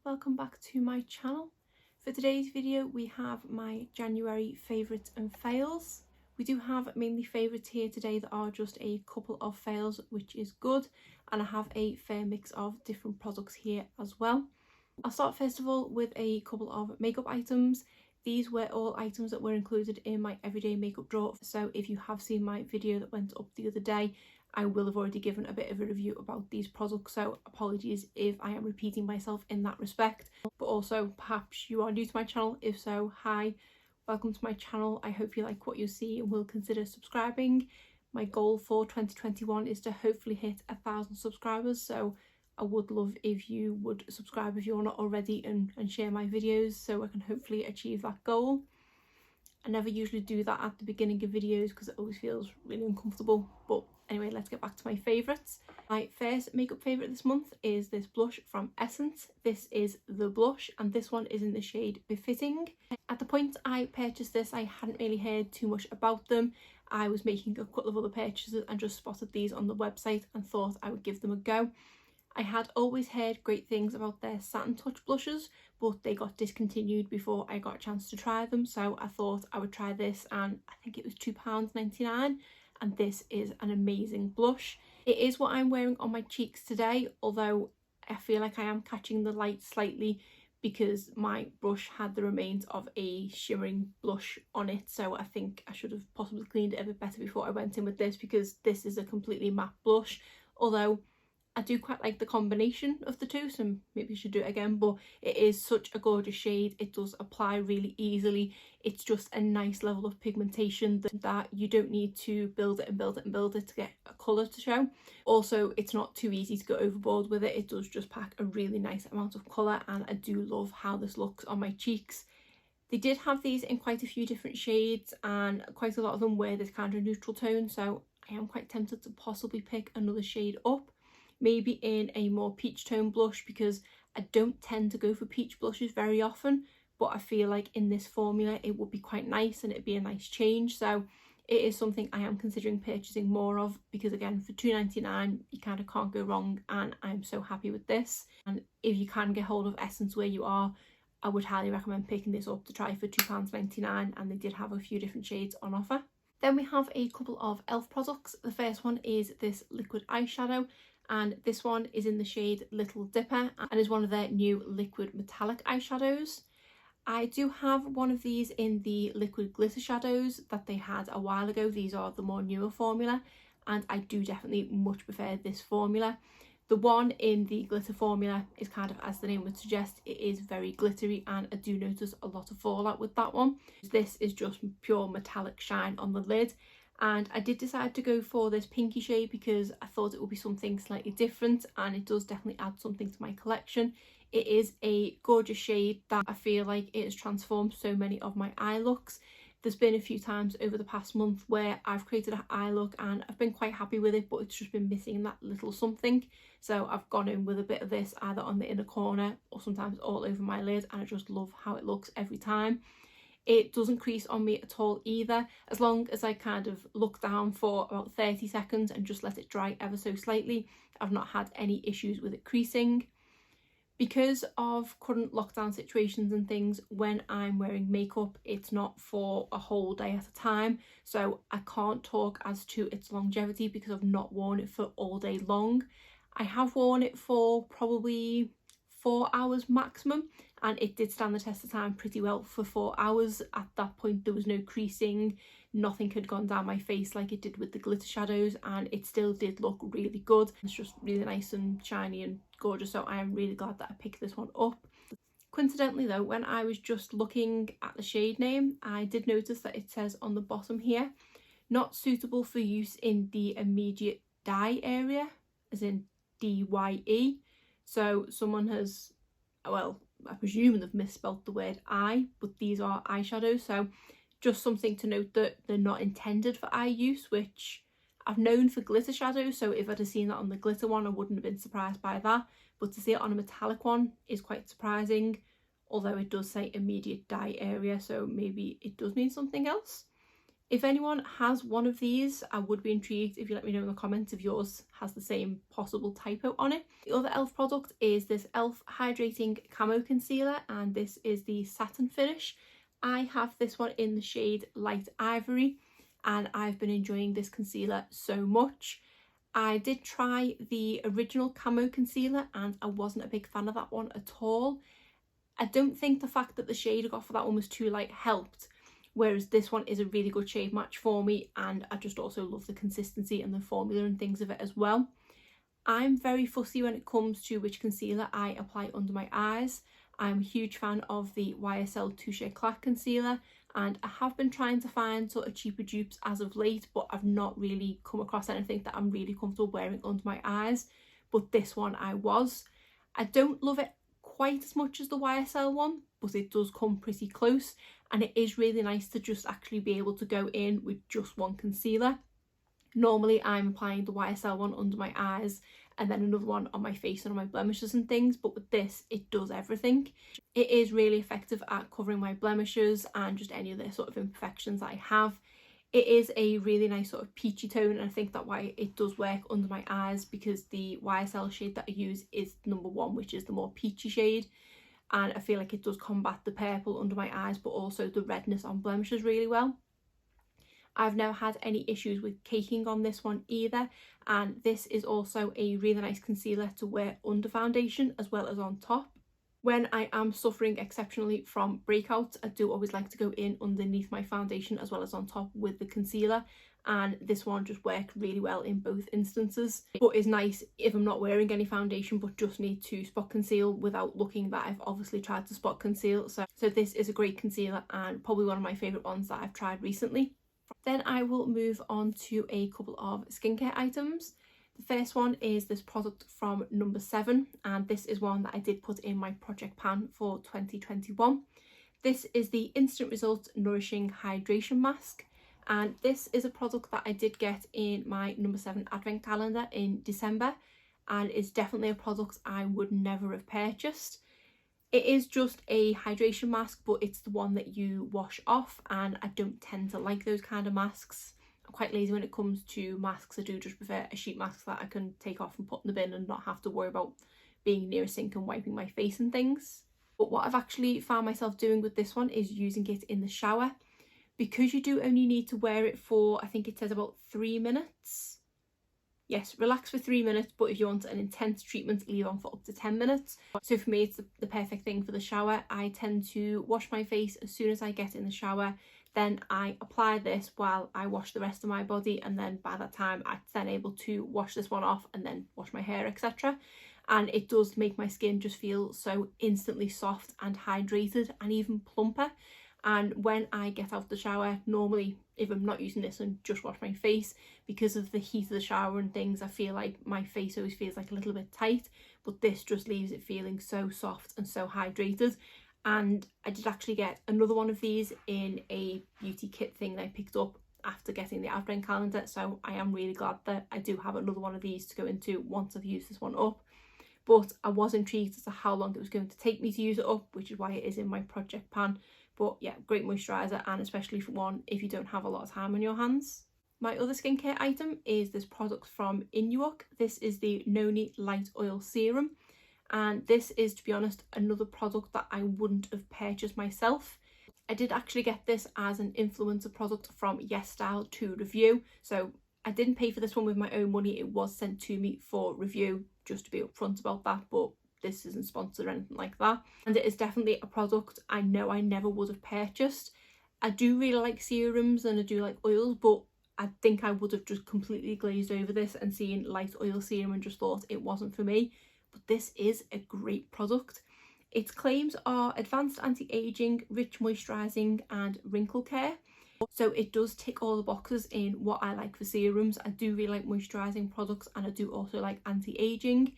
welcome back to my channel. For today's video we have my January favourites and fails. We do have mainly favourites here today that are just a couple of fails, which is good, and I have a fair mix of different products here as well. I'll start first of all with a couple of makeup items. These were all items that were included in my everyday makeup drawer, so if you have seen my video that went up the other day, I will have already given a bit of a review about these products, so apologies if I am repeating myself in that respect. But also, perhaps you are new to my channel. If so, hi, welcome to my channel. I hope you like what you see and will consider subscribing. My goal for 2021 is to hopefully hit 1,000 subscribers, so I would love if you would subscribe if you're not already and share my videos so I can hopefully achieve that goal. I never usually do that at the beginning of videos because it always feels really uncomfortable, but anyway, let's get back to my favourites. My first makeup favourite this month is this blush from Essence. This is the blush and this one is in the shade Befitting. At the point I purchased this, I hadn't really heard too much about them. I was making a couple of other purchases and just spotted these on the website and thought I would give them a go. I had always heard great things about their Satin Touch blushes, but they got discontinued before I got a chance to try them, so I thought I would try this, and I think it was £2.99, and this is an amazing blush. It is what I'm wearing on my cheeks today, although I feel like I am catching the light slightly because my brush had the remains of a shimmering blush on it, so I think I should have possibly cleaned it a bit better before I went in with this, because this is a completely matte blush, although I do quite like the combination of the two, so maybe I should do it again, but it is such a gorgeous shade. It does apply really easily. It's just a nice level of pigmentation that you don't need to build it and build it and build it to get a colour to show. Also, it's not too easy to go overboard with it. It does just pack a really nice amount of colour, and I do love how this looks on my cheeks. They did have these in quite a few different shades, and quite a lot of them were this kind of neutral tone, so I am quite tempted to possibly pick another shade up. Maybe in a more peach tone blush, because I don't tend to go for peach blushes very often, but I feel like in this formula it would be quite nice and it'd be a nice change, so it is something I am considering purchasing more of, because again, for £2.99 you kind of can't go wrong, and I'm so happy with this. And if you can get hold of Essence where you are, I would highly recommend picking this up to try for £2.99, and they did have a few different shades on offer. Then we have a couple of e.l.f. products. The first one is this liquid eyeshadow, and this one is in the shade Little Dipper and is one of their new liquid metallic eyeshadows. I do have one of these in the liquid glitter shadows that they had a while ago. These are the more newer formula, and I do definitely much prefer this formula. The one in the glitter formula is kind of, as the name would suggest, it is very glittery, and I do notice a lot of fallout with that one. This is just pure metallic shine on the lid. And I did decide to go for this pinky shade because I thought it would be something slightly different, and it does definitely add something to my collection. It is a gorgeous shade that I feel like it has transformed so many of my eye looks. There's been a few times over the past month where I've created an eye look and I've been quite happy with it, but it's just been missing that little something. So I've gone in with a bit of this either on the inner corner or sometimes all over my lid, and I just love how it looks every time. It doesn't crease on me at all either, as long as I kind of look down for about 30 seconds and just let it dry ever so slightly. I've not had any issues with it creasing. Because of current lockdown situations and things, when I'm wearing makeup, it's not for a whole day at a time, so I can't talk as to its longevity because I've not worn it for all day long. I have worn it for probably 4 hours maximum, and it did stand the test of time pretty well for 4 hours. At that point there was no creasing, nothing had gone down my face like it did with the glitter shadows, and it still did look really good. It's just really nice and shiny and gorgeous, so I am really glad that I picked this one up. Coincidentally though, when I was just looking at the shade name, I did notice that it says on the bottom here, not suitable for use in the immediate dye area, as in DYE. So someone has, well, I presume they've misspelt the word eye, but these are eyeshadows, so just something to note that they're not intended for eye use, which I've known for glitter shadows, so if I'd have seen that on the glitter one I wouldn't have been surprised by that, but to see it on a metallic one is quite surprising, although it does say immediate dye area, so maybe it does mean something else. If anyone has one of these, I would be intrigued if you let me know in the comments if yours has the same possible typo on it. The other e.l.f. product is this e.l.f. Hydrating Camo Concealer, and this is the satin finish. I have this one in the shade Light Ivory, and I've been enjoying this concealer so much. I did try the original Camo concealer and I wasn't a big fan of that one at all. I don't think the fact that the shade I got for that one was too light helped, whereas this one is a really good shade match for me, and I just also love the consistency and the formula and things of it as well. I'm very fussy when it comes to which concealer I apply under my eyes. I'm a huge fan of the YSL Touche Éclat concealer, and I have been trying to find sort of cheaper dupes as of late, but I've not really come across anything that I'm really comfortable wearing under my eyes. But this one I was. I don't love it quite as much as the YSL one, but it does come pretty close, and it is really nice to just actually be able to go in with just one concealer. Normally I'm applying the YSL one under my eyes and then another one on my face and on my blemishes and things, but with this it does everything. It is really effective at covering my blemishes and just any other sort of imperfections that I have. It is a really nice sort of peachy tone, and I think that's why it does work under my eyes, because the YSL shade that I use is number 1, which is the more peachy shade, and I feel like it does combat the purple under my eyes but also the redness on blemishes really well. I've never had any issues with caking on this one either, and this is also a really nice concealer to wear under foundation as well as on top. When I am suffering exceptionally from breakouts, I do always like to go in underneath my foundation as well as on top with the concealer, and this one just worked really well in both instances. But is nice if I'm not wearing any foundation but just need to spot conceal without looking that I've obviously tried to spot conceal. So this is a great concealer and probably one of my favourite ones that I've tried recently. Then I will move on to a couple of skincare items. The first one is this product from number 7, and this is one that I did put in my project pan for 2021. This is the Instant Results Nourishing Hydration Mask, and this is a product that I did get in my number 7 advent calendar in December, and is definitely a product I would never have purchased. It is just a hydration mask, but it's the one that you wash off, and I don't tend to like those kind of masks. I'm quite lazy when it comes to masks. I do just prefer a sheet mask that I can take off and put in the bin and not have to worry about being near a sink and wiping my face and things. But what I've actually found myself doing with this one is using it in the shower, because you do only need to wear it for, I think it says about 3 minutes. Yes, relax for 3 minutes, but if you want an intense treatment, leave on for up to 10 minutes. So for me, it's the perfect thing for the shower. I tend to wash my face as soon as I get in the shower. Then I apply this while I wash the rest of my body, and then by that time I'm then able to wash this one off and then wash my hair, etc. And it does make my skin just feel so instantly soft and hydrated and even plumper. And when I get out of the shower, normally if I'm not using this and just wash my face, because of the heat of the shower and things, I feel like my face always feels like a little bit tight, but this just leaves it feeling so soft and so hydrated. And I did actually get another one of these in a beauty kit thing that I picked up after getting the advent calendar, so I am really glad that I do have another one of these to go into once I've used this one up. But I was intrigued as to how long it was going to take me to use it up, which is why it is in my project pan. But yeah, great moisturiser, and especially for one if you don't have a lot of time on your hands. My other skincare item is this product from Inuk. This is the Noni Light Oil Serum, and this is, to be honest, another product that I wouldn't have purchased myself. I did actually get this as an influencer product from YesStyle to review, so I didn't pay for this one with my own money. It was sent to me for review, just to be upfront about that, but this isn't sponsored or anything like that. And it is definitely a product I know I never would have purchased. I do really like serums and I do like oils, but I think I would have just completely glazed over this and seen light oil serum and just thought it wasn't for me. But this is a great product. Its claims are advanced anti-aging, rich moisturising and wrinkle care. So it does tick all the boxes in what I like for serums. I do really like moisturising products and I do also like anti-aging.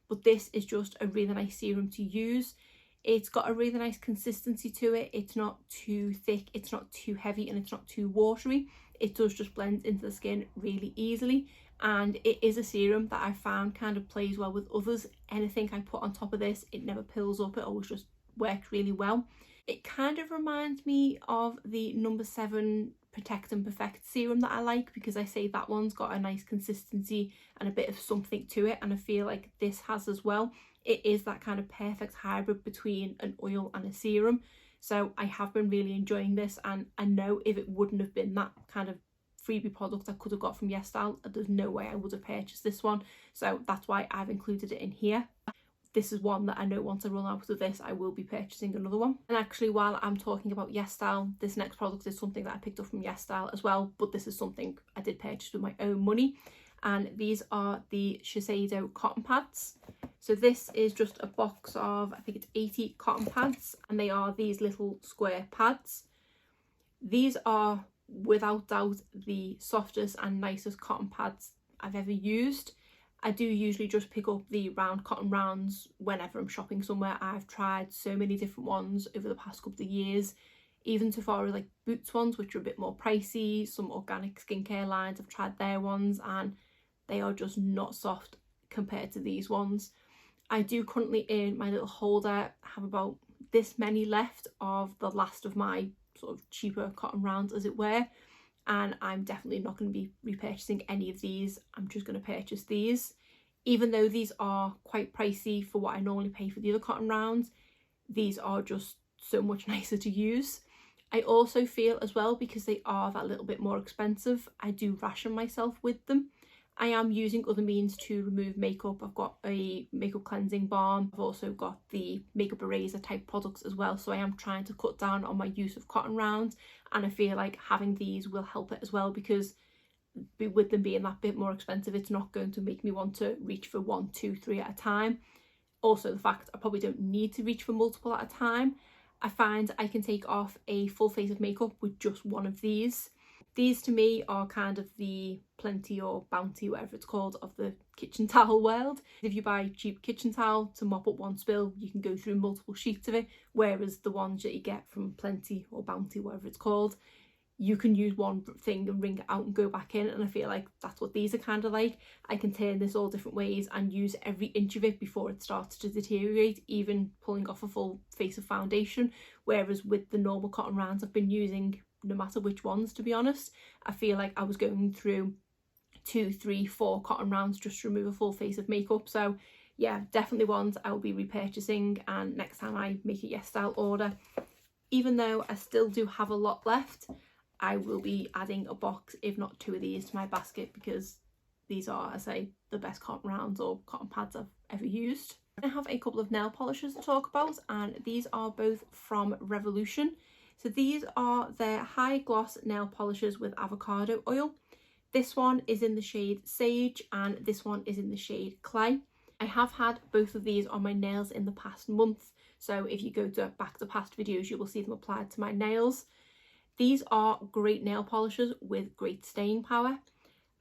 But this is just a really nice serum to use. It's got a really nice consistency to it. It's not too thick, it's not too heavy, and it's not too watery. It does just blend into the skin really easily, and it is a serum that I found kind of plays well with others. Anything I put on top of this, it never pills up, it always just works really well. It kind of reminds me of the number 7 Protect and Perfect serum that I like, because I say that one's got a nice consistency and a bit of something to it, and I feel like this has as well. It is that kind of perfect hybrid between an oil and a serum. So I have been really enjoying this, and I know if it wouldn't have been that kind of freebie product I could have got from YesStyle, there's no way I would have purchased this one. So that's why I've included it in here. This is one that I know once I run out of this, I will be purchasing another one. And actually, while I'm talking about YesStyle, this next product is something that I picked up from YesStyle as well, but this is something I did purchase with my own money. And these are the Shiseido cotton pads. So this is just a box of, I think it's 80 cotton pads, and they are these little square pads. These are without doubt the softest and nicest cotton pads I've ever used. I do usually just pick up the round cotton rounds whenever I'm shopping somewhere. I've tried so many different ones over the past couple of years, even so far as like Boots ones, which are a bit more pricey. Some organic skincare lines, I've tried their ones, and they are just not soft compared to these ones. I do currently, in my little holder, have about this many left of the last of my sort of cheaper cotton rounds, as it were, and I'm definitely not going to be repurchasing any of these. I'm just going to purchase these. Even though these are quite pricey for what I normally pay for the other cotton rounds, these are just so much nicer to use. I also feel as well, because they are that little bit more expensive, I do ration myself with them. I am using other means to remove makeup. I've got a makeup cleansing balm. I've also got the makeup eraser type products as well. So I am trying to cut down on my use of cotton rounds, and I feel like having these will help it as well, because with them being that bit more expensive, it's not going to make me want to reach for 1, 2, 3 at a time. Also, the fact I probably don't need to reach for multiple at a time. I find I can take off a full face of makeup with just one of these. These to me are kind of the Plenty or Bounty, whatever it's called, of the kitchen towel world. If you buy cheap kitchen towel to mop up one spill, you can go through multiple sheets of it, whereas the ones that you get from Plenty or Bounty, whatever it's called, you can use one thing and wring it out and go back in, and I feel like that's what these are kind of like. I can turn this all different ways and use every inch of it before it starts to deteriorate, even pulling off a full face of foundation, whereas with the normal cotton rounds I've been using, no matter which ones, to be honest, I feel like I was going through 2, 3, 4 cotton rounds just to remove a full face of makeup. So yeah, definitely ones I will be repurchasing, and next time I make a YesStyle order, even though I still do have a lot left, I will be adding a box, if not 2 of these, to my basket, because these are, I say, the best cotton rounds or cotton pads I've ever used. I have a couple of nail polishes to talk about, and these are both from Revolution. So these are their high gloss nail polishes with avocado oil. This one is in the shade Sage, and this one is in the shade Clay. I have had both of these on my nails in the past month, so if you go back to past videos, you will see them applied to my nails. These are great nail polishes with great staying power.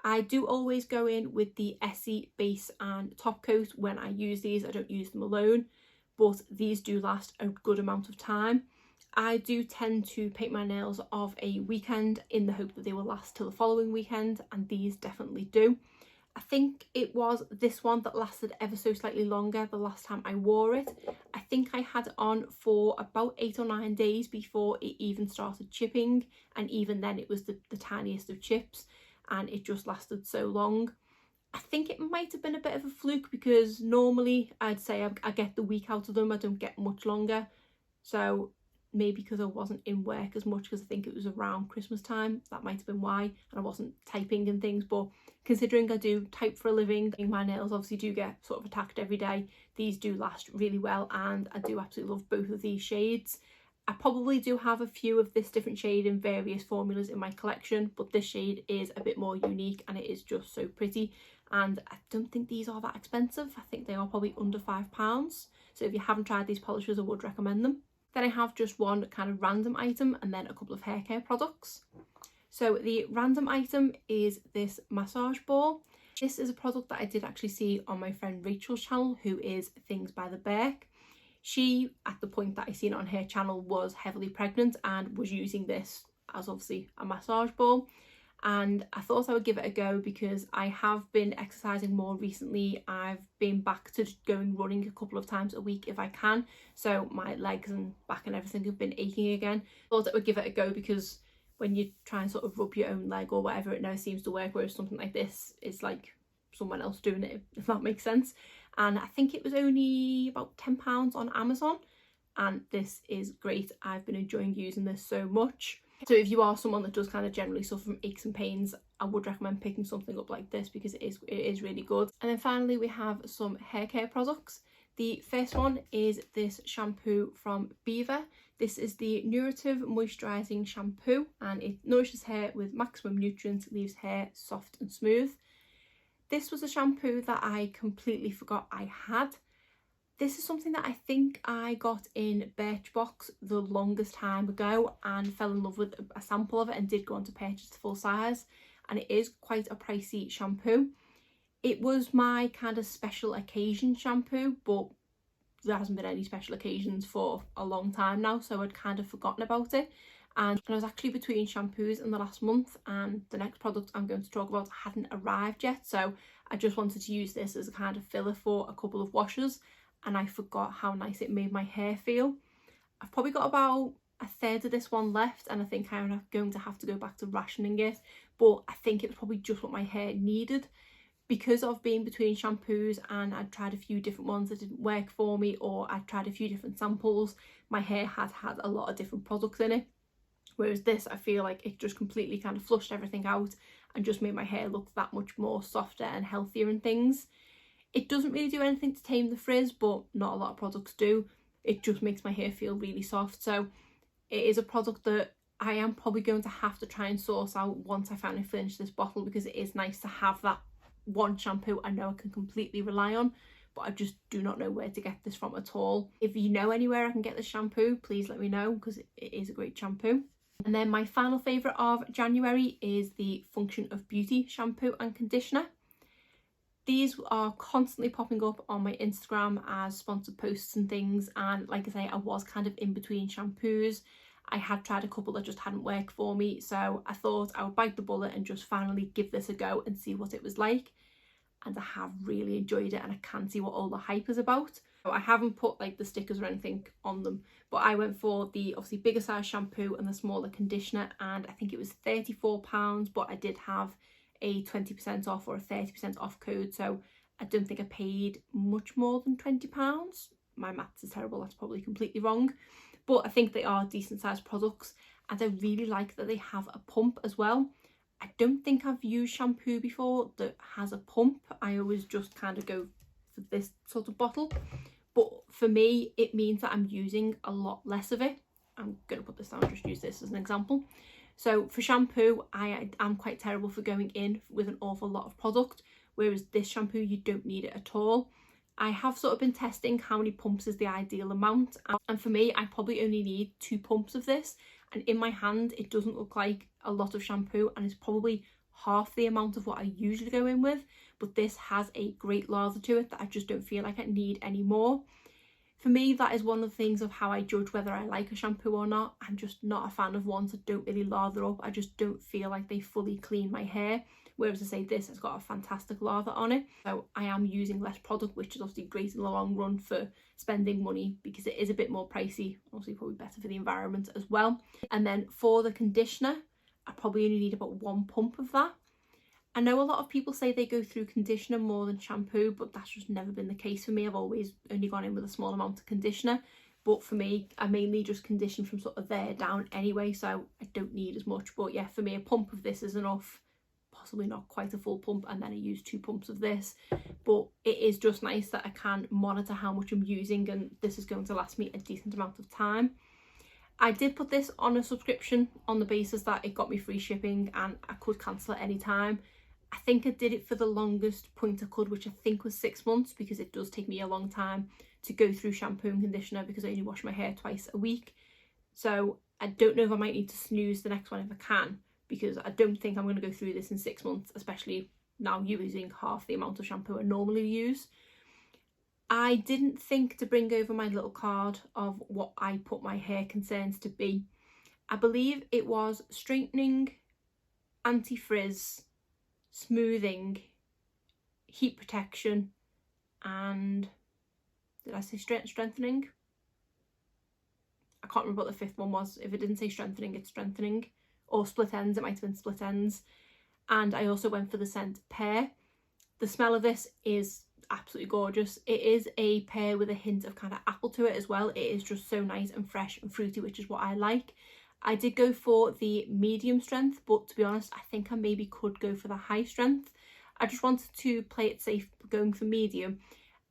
I do always go in with the Essie base and top coat when I use these. I don't use them alone, but these do last a good amount of time. I do tend to paint my nails of a weekend in the hope that they will last till the following weekend, and these definitely do. I think it was this one that lasted ever so slightly longer the last time I wore it. I think I had it on for about 8 or 9 days before it even started chipping, and even then it was the tiniest of chips, and it just lasted so long. I think it might have been a bit of a fluke, because normally I'd say I get the week out of them, I don't get much longer. So maybe because I wasn't in work as much, because I think it was around Christmas time, that might have been why, and I wasn't typing and things. But considering I do type for a living, my nails obviously do get sort of attacked every day, these do last really well, and I do absolutely love both of these shades. I probably do have a few of this different shade in various formulas in my collection, but this shade is a bit more unique, and it is just so pretty. And I don't think these are that expensive. I think they are probably under £5. So if you haven't tried these polishes, I would recommend them. Then I have just one kind of random item, and then a couple of hair care products. So the random item is this massage ball. This is a product that I did actually see on my friend Rachel's channel, who is Things by the Beck. She, at the point that I seen it on her channel, was heavily pregnant and was using this as obviously a massage ball. And I thought I would give it a go, because I have been exercising more recently. I've been back to going running a couple of times a week if I can, so my legs and back and everything have been aching again. I thought I would give it a go, because when you try and sort of rub your own leg or whatever, it never seems to work, whereas something like this is like someone else doing it, if that makes sense. And I think it was only about £10 on Amazon, and this is great. I've been enjoying using this so much. So if you are someone that does kind of generally suffer from aches and pains, I would recommend picking something up like this because it is really good. And then finally we have some hair care products. The first one is this shampoo from Beaver. This is the Nourishing Moisturising Shampoo, and it nourishes hair with maximum nutrients, leaves hair soft and smooth. This was a shampoo that I completely forgot I had. This is something that I think I got in Birchbox the longest time ago and fell in love with a sample of it and did go on to purchase the full size, and it is quite a pricey shampoo. It was my kind of special occasion shampoo, but there hasn't been any special occasions for a long time now, so I'd kind of forgotten about it. And I was actually between shampoos in the last month, and the next product I'm going to talk about hadn't arrived yet, so I just wanted to use this as a kind of filler for a couple of washes, and I forgot how nice it made my hair feel. I've probably got about a third of this one left, and I think I'm going to have to go back to rationing it, but I think it was probably just what my hair needed. Because of being between shampoos and I'd tried a few different ones that didn't work for me, or I'd tried a few different samples, my hair had a lot of different products in it. Whereas this, I feel like it just completely kind of flushed everything out and just made my hair look that much more softer and healthier and things. It doesn't really do anything to tame the frizz, but not a lot of products do. It just makes my hair feel really soft. So it is a product that I am probably going to have to try and source out once I finally finish this bottle, because it is nice to have that one shampoo I know I can completely rely on, but I just do not know where to get this from at all. If you know anywhere I can get this shampoo, please let me know, because it is a great shampoo. And then my final favourite of January is the Function of Beauty shampoo and conditioner. These are constantly popping up on my Instagram as sponsored posts and things, and like I say, I was kind of in between shampoos. I had tried a couple that just hadn't worked for me, so I thought I would bite the bullet and just finally give this a go and see what it was like. And I have really enjoyed it, and I can see what all the hype is about. So I haven't put like the stickers or anything on them, but I went for the obviously bigger size shampoo and the smaller conditioner, and I think it was £34, but I did have a 20% off or a 30% off code, so I don't think I paid much more than £20. My maths is terrible, that's probably completely wrong. But I think they are decent sized products, and I really like that they have a pump as well. I don't think I've used shampoo before that has a pump. I always just kind of go for this sort of bottle. But for me, it means that I'm using a lot less of it. I'm going to put this down and just use this as an example. So for shampoo, I am quite terrible for going in with an awful lot of product, whereas this shampoo, you don't need it at all. I have sort of been testing how many pumps is the ideal amount, and for me I probably only need 2 pumps of this, and in my hand it doesn't look like a lot of shampoo, and it's probably half the amount of what I usually go in with, but this has a great lather to it that I just don't feel like I need any more. For me, that is one of the things of how I judge whether I like a shampoo or not. I'm just not a fan of ones that don't really lather up. I just don't feel like they fully clean my hair. Whereas I say this has got a fantastic lather on it. So I am using less product, which is obviously great in the long run for spending money, because it is a bit more pricey. Obviously probably better for the environment as well. And then for the conditioner, I probably only need about 1 pump of that. I know a lot of people say they go through conditioner more than shampoo, but that's just never been the case for me. I've always only gone in with a small amount of conditioner, but for me, I mainly just condition from sort of there down anyway, so I don't need as much. But yeah, for me, a pump of this is enough, possibly not quite a full pump, and then I use 2 pumps of this. But it is just nice that I can monitor how much I'm using, and this is going to last me a decent amount of time. I did put this on a subscription on the basis that it got me free shipping and I could cancel at any time. I think I did it for the longest point I could, which I think was 6 months, because it does take me a long time to go through shampoo and conditioner because I only wash my hair twice a week. So I don't know if I might need to snooze the next one if I can, because I don't think I'm going to go through this in 6 months, especially now using half the amount of shampoo I normally use. I didn't think to bring over my little card of what I put my hair concerns to be. I believe it was straightening, anti-frizz, smoothing, heat protection, and did I say strengthening? I can't remember what the 5th one was. If it didn't say strengthening, it's strengthening, or split ends, it might have been split ends. And I also went for the scent Pear. The smell of this is absolutely gorgeous. It is a pear with a hint of kind of apple to it as well. It is just so nice and fresh and fruity, which is what I like. I did go for the medium strength, but to be honest, I think I maybe could go for the high strength. I just wanted to play it safe going for medium.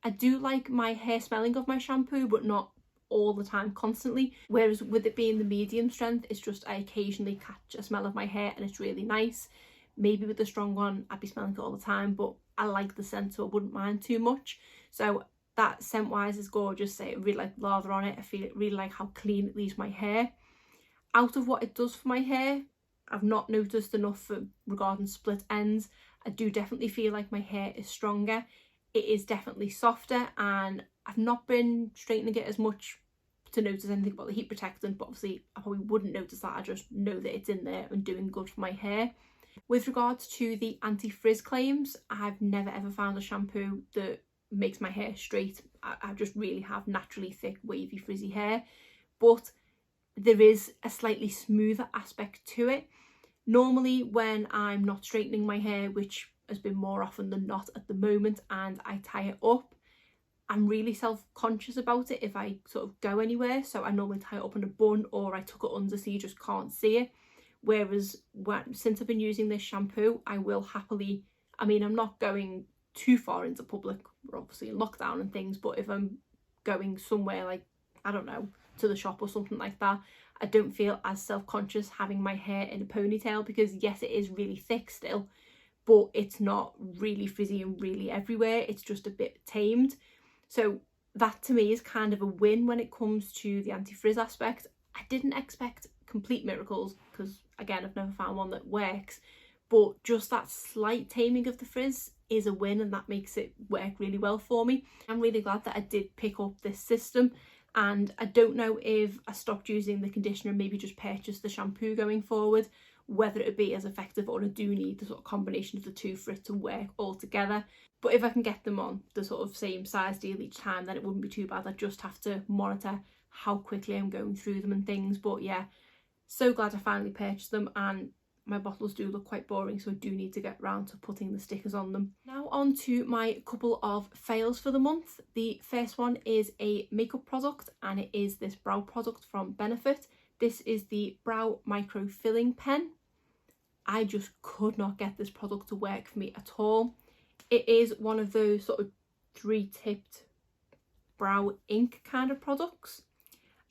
I do like my hair smelling of my shampoo, but not all the time constantly, whereas with it being the medium strength, it's just I occasionally catch a smell of my hair and it's really nice. Maybe with the strong one I'd be smelling it all the time, but I like the scent, so I wouldn't mind too much. So that scent wise is gorgeous. I really like lather on it. I feel really like how clean it leaves my hair. Out of what it does for my hair, I've not noticed enough regarding split ends. I do definitely feel like my hair is stronger. It is definitely softer, and I've not been straightening it as much to notice anything about the heat protectant, but obviously I probably wouldn't notice that. I just know that it's in there and doing good for my hair. With regards to the anti-frizz claims, I've never ever found a shampoo that makes my hair straight. I just really have naturally thick, wavy, frizzy hair, but there is a slightly smoother aspect to it. Normally when I'm not straightening my hair, which has been more often than not at the moment, and I tie it up, I'm really self-conscious about it if I sort of go anywhere. So I normally tie it up in a bun, or I tuck it under so you just can't see it. Whereas since I've been using this shampoo, I will happily, I mean, I'm not going too far into public, we're obviously in lockdown and things, but if I'm going somewhere like, I don't know, to the shop or something like that, I don't feel as self-conscious having my hair in a ponytail, because yes, it is really thick still, but it's not really frizzy and really everywhere. It's just a bit tamed. So that to me is kind of a win when it comes to the anti-frizz aspect. I didn't expect complete miracles, because again, I've never found one that works, but just that slight taming of the frizz is a win, and that makes it work really well for me. I'm really glad that I did pick up this system, and I don't know if I stopped using the conditioner and maybe just purchased the shampoo going forward, whether it would be as effective, or I do need the sort of combination of the two for it to work all together. But if I can get them on the sort of same size deal each time, then it wouldn't be too bad. I just have to monitor how quickly I'm going through them and things. But yeah, so glad I finally purchased them, and my bottles do look quite boring, so I do need to get round to putting the stickers on them. Now on to my couple of fails for the month. The first one is a makeup product, and it is this brow product from Benefit. This is the Brow Micro Filling Pen. I just could not get this product to work for me at all. It is one of those sort of 3-tipped brow ink kind of products.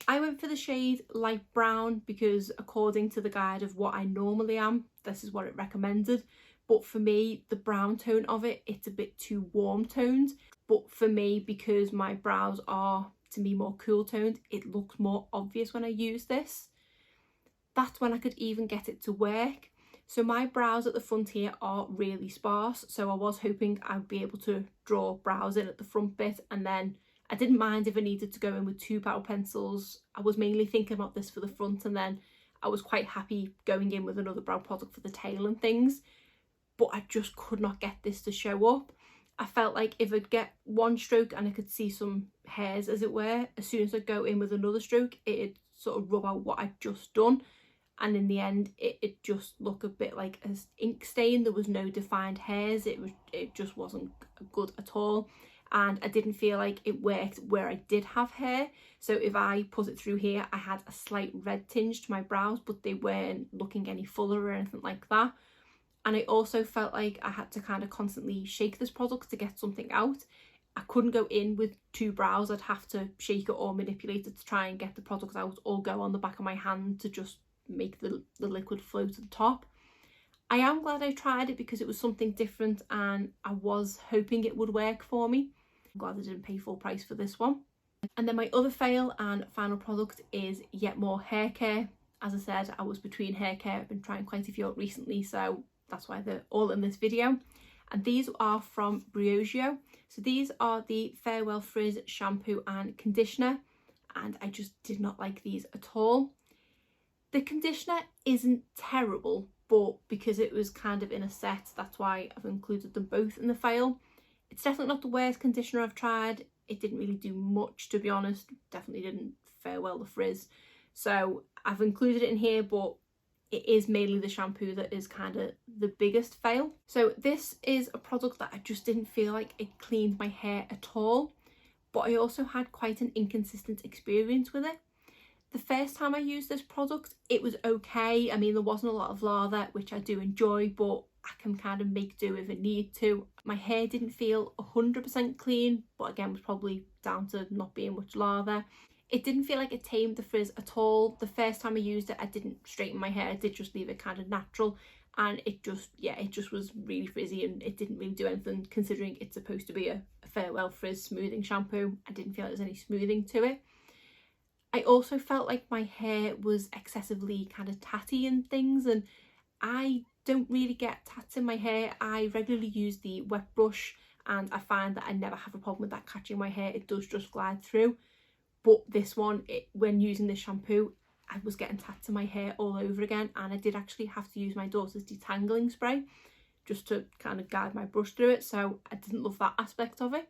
I went for the shade light brown because according to the guide of what I normally am, this is what it recommended. But for me, the brown tone of it, it's a bit too warm toned. But for me, because my brows are, to me, more cool toned, it looks more obvious when I use this. That's when I could even get it to work. So my brows at the front here are really sparse, so I was hoping I'd be able to draw brows in at the front bit, and then I didn't mind if I needed to go in with 2 brow pencils. I was mainly thinking about this for the front, and then I was quite happy going in with another brow product for the tail and things, but I just could not get this to show up. I felt like if I'd get one stroke and I could see some hairs, as it were, as soon as I'd go in with another stroke, it'd sort of rub out what I'd just done. And in the end, it just looked a bit like an ink stain. There was no defined hairs. It just wasn't good at all. And I didn't feel like it worked where I did have hair. So if I put it through here, I had a slight red tinge to my brows, but they weren't looking any fuller or anything like that. And I also felt like I had to kind of constantly shake this product to get something out. I couldn't go in with 2 brows. I'd have to shake it or manipulate it to try and get the product out, or go on the back of my hand to just make the liquid flow to the top. I am glad I tried it because it was something different, and I was hoping it would work for me. I'm glad I didn't pay full price for this one. And then my other fail and final product is yet more hair care. As I said, I was between hair care. I've been trying quite a few out recently, so that's why they're all in this video. And these are from Briogeo. So these are the Farewell Frizz shampoo and conditioner, and I just did not like these at all. The conditioner isn't terrible, but because it was kind of in a set, that's why I've included them both in the fail. It's definitely not the worst conditioner I've tried. It didn't really do much, to be honest. Definitely didn't farewell the frizz. So I've included it in here, but it is mainly the shampoo that is kind of the biggest fail. So this is a product that I just didn't feel like it cleaned my hair at all, but I also had quite an inconsistent experience with it. The first time I used this product, it was okay. I mean, there wasn't a lot of lather, which I do enjoy, but I can kind of make do if I need to. My hair didn't feel 100% clean, but again, was probably down to not being much lather. It didn't feel like it tamed the frizz at all. The first time I used it, I didn't straighten my hair. I did just leave it kind of natural, and it just was really frizzy, and it didn't really do anything considering it's supposed to be a farewell frizz smoothing shampoo. I didn't feel like there was any smoothing to it. I also felt like my hair was excessively kind of tatty and things, and I don't really get tats in my hair. I regularly use the wet brush, and I find that I never have a problem with that catching my hair. It does just glide through. But this one, when using this shampoo, I was getting tats in my hair all over again, and I did actually have to use my daughter's detangling spray just to kind of guide my brush through it, so I didn't love that aspect of it.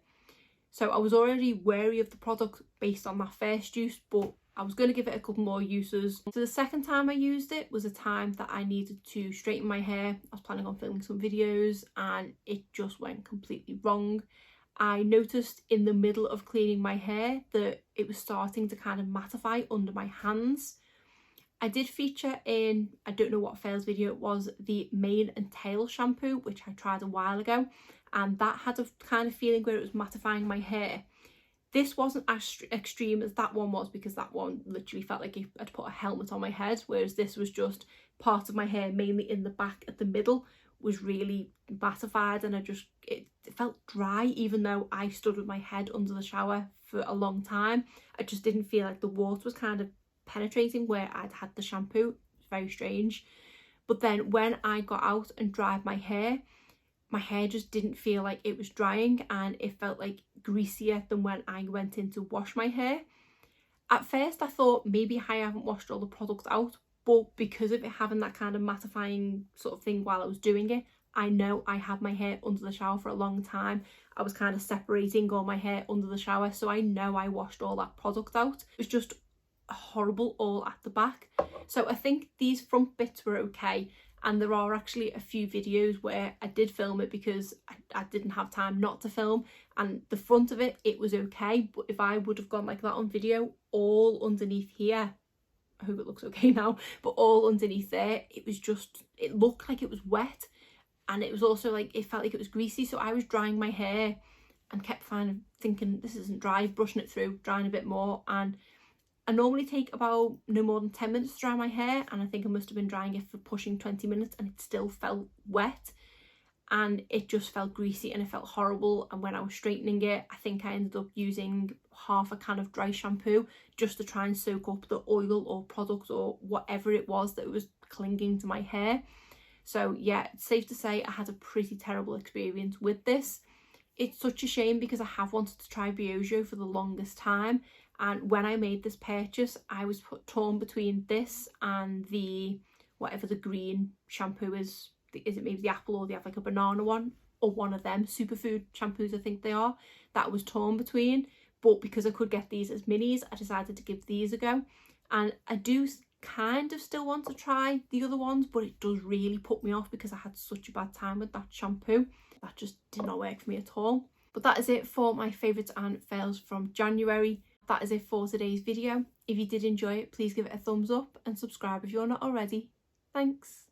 So I was already wary of the product based on that first use, but I was going to give it a couple more uses. So the second time I used it was a time that I needed to straighten my hair. I was planning on filming some videos and it just went completely wrong. I noticed in the middle of cleaning my hair that it was starting to kind of mattify under my hands. I did feature in, I don't know what fails video it was, the mane and tail shampoo, which I tried a while ago, and that had a kind of feeling where it was mattifying my hair. This wasn't as extreme as that one was, because that one literally felt like I'd put a helmet on my head, whereas this was just part of my hair, mainly in the back at the middle, was really mattified, and it felt dry. Even though I stood with my head under the shower for a long time, I just didn't feel like the water was kind of penetrating where I'd had the shampoo. It's very strange. But then when I got out and dried my hair just didn't feel like it was drying, and it felt like greasier than when I went in to wash my hair. At first I thought maybe I haven't washed all the product out, but because of it having that kind of mattifying sort of thing while I was doing it, I know I had my hair under the shower for a long time. I was kind of separating all my hair under the shower, so I know I washed all that product out. It was just horrible all at the back. So I think these front bits were okay, and there are actually a few videos where I did film it because I didn't have time not to film, and the front of it was okay. But if I would have gone like that on video, all underneath here, I hope it looks okay now, but all underneath there, it looked like it was wet, and it was also like, it felt like it was greasy. So I was drying my hair and kept kind of thinking, this isn't dry, brushing it through, drying a bit more, and I normally take about no more than 10 minutes to dry my hair, and I think I must have been drying it for pushing 20 minutes, and it still felt wet, and it just felt greasy and it felt horrible. And when I was straightening it, I think I ended up using half a can of dry shampoo just to try and soak up the oil or product or whatever it was that was clinging to my hair. So yeah, it's safe to say I had a pretty terrible experience with this. It's such a shame because I have wanted to try Biojo for the longest time, and when I made this purchase, I was torn between this and whatever the green shampoo is. Is it maybe the apple, or they have like a banana one, or one of them superfood shampoos, I think they are, that I was torn between. But because I could get these as minis, I decided to give these a go. And I do kind of still want to try the other ones, but it does really put me off because I had such a bad time with that shampoo. That just did not work for me at all. But that is it for my favourites and fails from January. That is it for today's video. If you did enjoy it, please give it a thumbs up and subscribe if you're not already. Thanks.